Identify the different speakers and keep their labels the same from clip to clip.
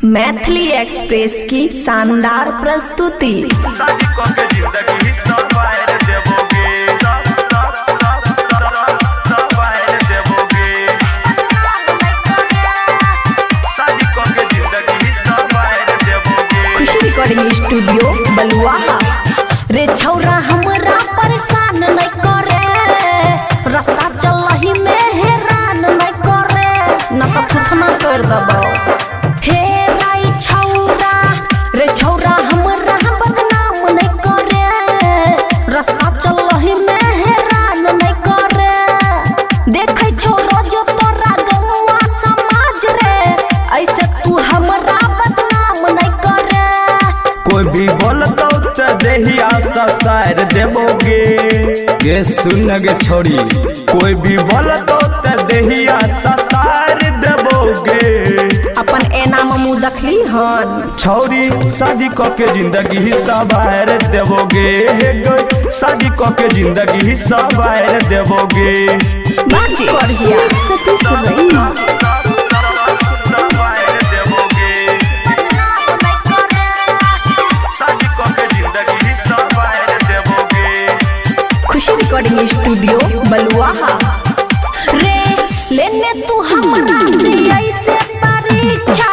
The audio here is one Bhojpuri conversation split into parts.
Speaker 1: मैथिली एक्सप्रेस की शानदार प्रस्तुति। खुशी रिकॉर्डिंग स्टूडियो बलुआहा। रे छौरा हमरा परेशान नहीं करे, रास्ता चलही में हैरान नहीं करे, न तो थुथना कर दबो।
Speaker 2: कोई भी बोलतो तो देही आशा शायर देबोगे। ये सुन गे छोड़ी, कोई भी बोलतो तो देही आशा शायर देबोगे।
Speaker 1: अपन एना मुँह देखली हन
Speaker 2: छोड़ी शादी क के जिंदगी सवार देबोगे। शादी क के जिंदगी सवार देबोगे।
Speaker 1: बाजी बढ़िया सती सुरैया। खुशी रिकॉर्डिंग स्टूडियो बलुआहा। रे लेने तू हमरा से ऐसे परीक्षा,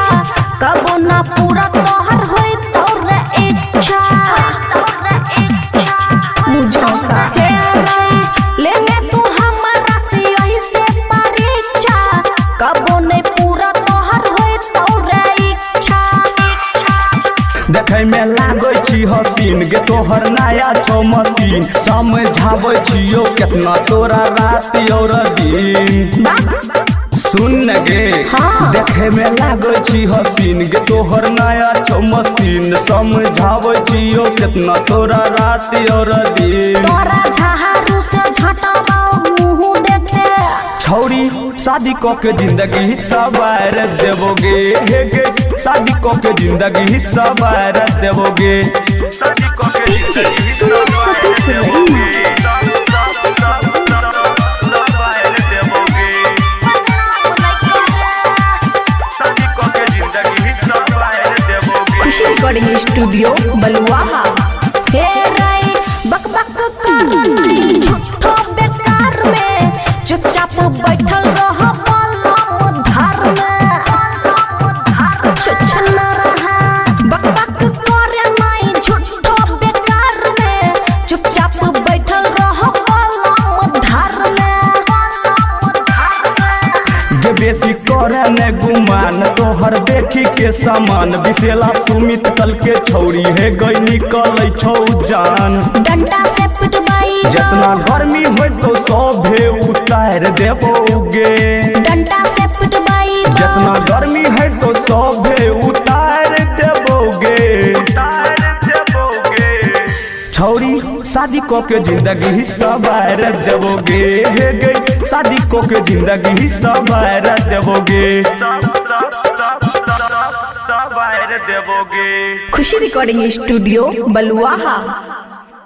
Speaker 1: कबो ना पूरा तोहर होई तोर इच्छा। मुझौसा हे रे लेने तू हमरा से ऐसे परीक्षा, कबो नहीं पूरा तोहर होई तोर इच्छा।
Speaker 2: देखे में लागै छी हसीन गे तोहर नया छौ मशीन, समझाबै छियो कितना तोरा रात और दिन। सुन गे
Speaker 1: हाँ।
Speaker 2: देखे में लागै छी हसीन गे तोहर नया छौ मशीन, समझाबै छियो कितना तोरा रात और दिन।
Speaker 1: तोरा झाड़ू से झटबाओ मुँह देखे।
Speaker 2: छौरी शादी क के जिंदगी सवार देबोगे। हे गे शादी क के जिंदगी सवार देबोगे। शादी क के जिंदगी सवार देबोगे। शादी क के जिंदगी सवार देबोगे।
Speaker 1: खुशी रिकॉर्डिंग स्टूडियो बलुआहा। हे रे बक बक कर नहीं झूठो बेकार में, चुपचाप बैठल रह पलम धार में। छछना रहा बक बक करे नहीं झूठो बेकार में, चुपचाप बैठल रह पलम धार में।
Speaker 2: गे बेसी करे ने गुमान तोहर देखी के समान, बिसेला सुमित कल के छौरी है गई निकल छौ जान।
Speaker 1: डंडा से पिटवाई
Speaker 2: जितना गर्मी हो तो सभे उतार देबोगे।
Speaker 1: डंडा से पिटवाई
Speaker 2: जितना गर्मी है तो सभे उतार देबोगे। छौरी शादी क के जिंदगी सवार देबोगे। हे गे शादी क के जिंदगी सवार देबोगे।
Speaker 1: खुशी रिकॉर्डिंग स्टूडियो बलुआहा।